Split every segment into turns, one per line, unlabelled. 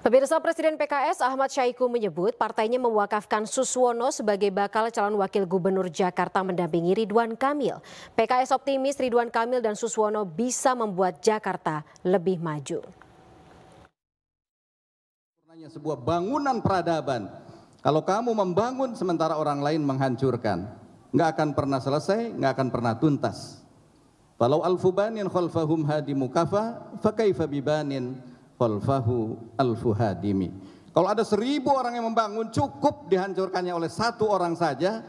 Pemirsa, Presiden PKS Ahmad Syahiku menyebut partainya mewakafkan Suswono sebagai bakal calon wakil gubernur Jakarta mendampingi Ridwan Kamil. PKS optimis Ridwan Kamil dan Suswono bisa membuat Jakarta lebih maju.
Sebuah bangunan peradaban. Kalau kamu membangun sementara orang lain menghancurkan, nggak akan pernah selesai, nggak akan pernah tuntas. Walau alfu banin khalfahum hadimu kafa, fakaifa bibanin khalfahu alfu hadimi. Kalau ada 1000 orang yang membangun cukup dihancurkannya oleh 1 orang saja,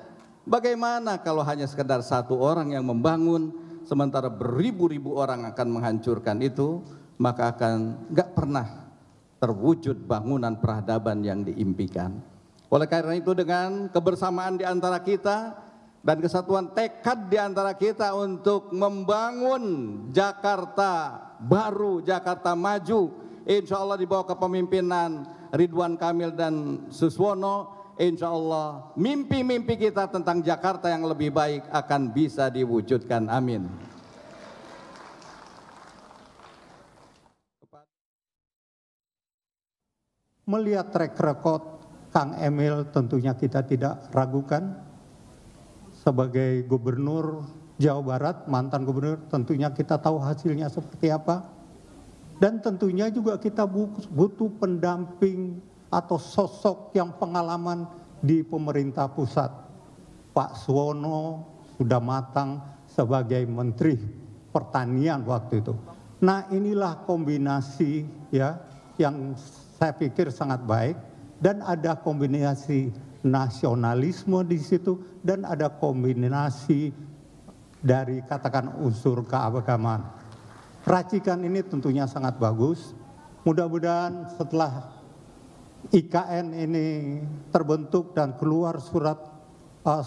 bagaimana kalau hanya sekedar 1 orang yang membangun sementara beribu-ribu orang akan menghancurkan itu, maka akan nggak pernah terwujud bangunan peradaban yang diimpikan. Oleh karena itu, dengan kebersamaan di antara kita dan kesatuan tekad di antara kita untuk membangun Jakarta baru, Jakarta maju, insya Allah di bawah kepemimpinan Ridwan Kamil dan Suswono, insya Allah mimpi-mimpi kita tentang Jakarta yang lebih baik akan bisa diwujudkan. Amin.
Melihat track record Kang Emil, tentunya kita tidak ragukan sebagai gubernur Jawa Barat, mantan gubernur, tentunya kita tahu hasilnya seperti apa. Dan tentunya juga kita butuh pendamping atau sosok yang pengalaman di pemerintah pusat. Pak Suswono sudah matang sebagai Menteri Pertanian waktu itu. Nah, inilah kombinasi ya yang saya pikir sangat baik, dan ada kombinasi nasionalisme di situ, dan ada kombinasi dari katakan unsur keagamaan. Racikan ini tentunya sangat bagus. Mudah-mudahan setelah IKN ini terbentuk dan keluar surat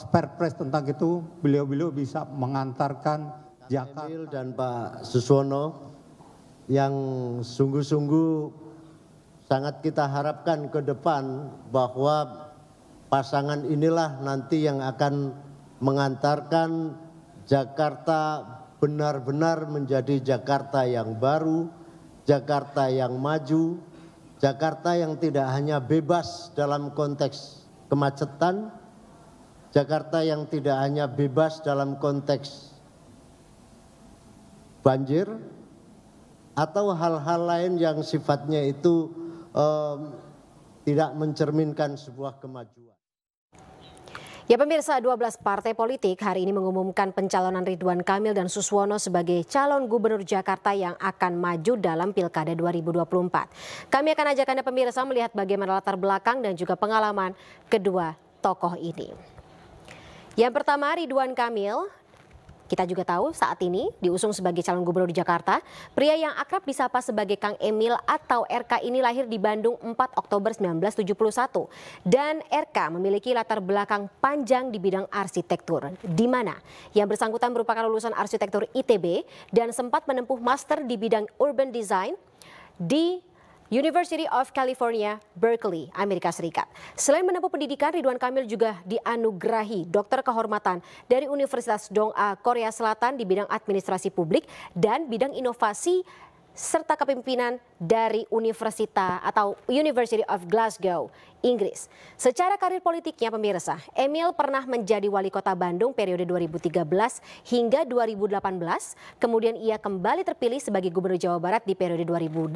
Perpres tentang itu, beliau-beliau bisa mengantarkan Jakarta.
Emil dan Pak Suswono yang sungguh-sungguh sangat kita harapkan ke depan bahwa pasangan inilah nanti yang akan mengantarkan Jakarta benar-benar menjadi Jakarta yang baru, Jakarta yang maju, Jakarta yang tidak hanya bebas dalam konteks kemacetan, Jakarta yang tidak hanya bebas dalam konteks banjir, atau hal-hal lain yang sifatnya itu tidak mencerminkan sebuah kemajuan.
Ya pemirsa, 12 partai politik hari ini mengumumkan pencalonan Ridwan Kamil dan Suswono sebagai calon gubernur Jakarta yang akan maju dalam Pilkada 2024. Kami akan ajak Anda pemirsa melihat bagaimana latar belakang dan juga pengalaman kedua tokoh ini. Yang pertama, Ridwan Kamil. Kita juga tahu saat ini diusung sebagai calon gubernur di Jakarta. Pria yang akrab disapa sebagai Kang Emil atau RK ini lahir di Bandung 4 Oktober 1971. Dan RK memiliki latar belakang panjang di bidang arsitektur. Di mana yang bersangkutan merupakan lulusan arsitektur ITB dan sempat menempuh master di bidang urban design di University of California, Berkeley, Amerika Serikat. Selain menempuh pendidikan, Ridwan Kamil juga dianugerahi dokter kehormatan dari Universitas Dong-A, Korea Selatan di bidang administrasi publik dan bidang inovasi serta kepemimpinan dari Universitas atau University of Glasgow, Inggris. Secara karir politiknya pemirsa, Emil pernah menjadi wali kota Bandung periode 2013 hingga 2018. Kemudian ia kembali terpilih sebagai gubernur Jawa Barat di periode 2018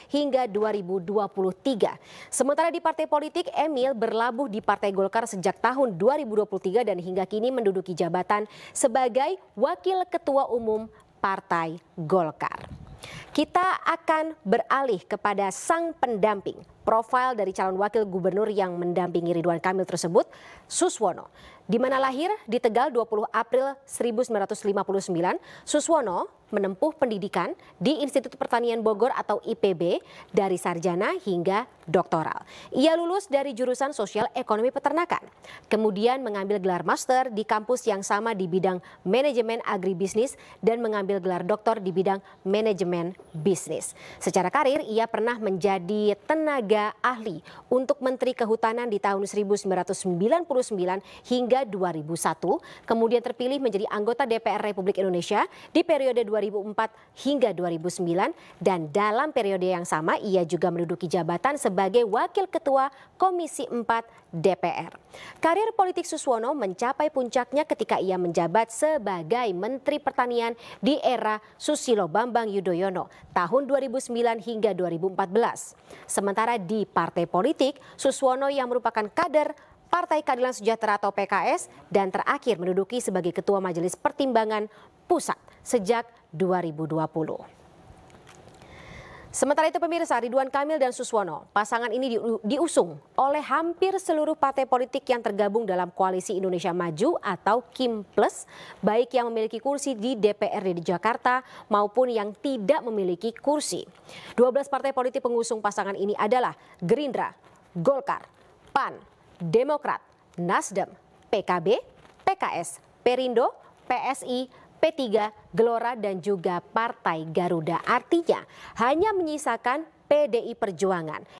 hingga 2023. Sementara di partai politik, Emil berlabuh di Partai Golkar sejak tahun 2023 dan hingga kini menduduki jabatan sebagai Wakil Ketua Umum Partai Golkar. Kita akan beralih kepada sang pendamping. Profil dari calon wakil gubernur yang mendampingi Ridwan Kamil tersebut, Suswono. Di mana lahir di Tegal 20 April 1959, Suswono menempuh pendidikan di Institut Pertanian Bogor atau IPB dari sarjana hingga doktoral. Ia lulus dari jurusan Sosial Ekonomi Peternakan. Kemudian mengambil gelar master di kampus yang sama di bidang manajemen agribisnis dan mengambil gelar doktor di bidang manajemen manajemen bisnis. Secara karir, ia pernah menjadi tenaga ahli untuk Menteri Kehutanan di tahun 1999 hingga 2001, kemudian terpilih menjadi anggota DPR Republik Indonesia di periode 2004 hingga 2009, dan dalam periode yang sama ia juga menduduki jabatan sebagai Wakil Ketua Komisi 4 DPR. Karir politik Suswono mencapai puncaknya ketika ia menjabat sebagai Menteri Pertanian di era Susilo Bambang Yudhoyono tahun 2009 hingga 2014. Sementara di partai politik, Suswono yang merupakan kader Partai Keadilan Sejahtera atau PKS dan terakhir menduduki sebagai Ketua Majelis Pertimbangan Pusat sejak 2020. Sementara itu pemirsa, Ridwan Kamil dan Suswono, pasangan ini diusung oleh hampir seluruh partai politik yang tergabung dalam Koalisi Indonesia Maju atau KIM Plus, baik yang memiliki kursi di DPRD di Jakarta maupun yang tidak memiliki kursi. 12 partai politik pengusung pasangan ini adalah Gerindra, Golkar, PAN, Demokrat, Nasdem, PKB, PKS, Perindo, PSI, P3, Gelora, dan juga Partai Garuda. Artinya hanya menyisakan PDI Perjuangan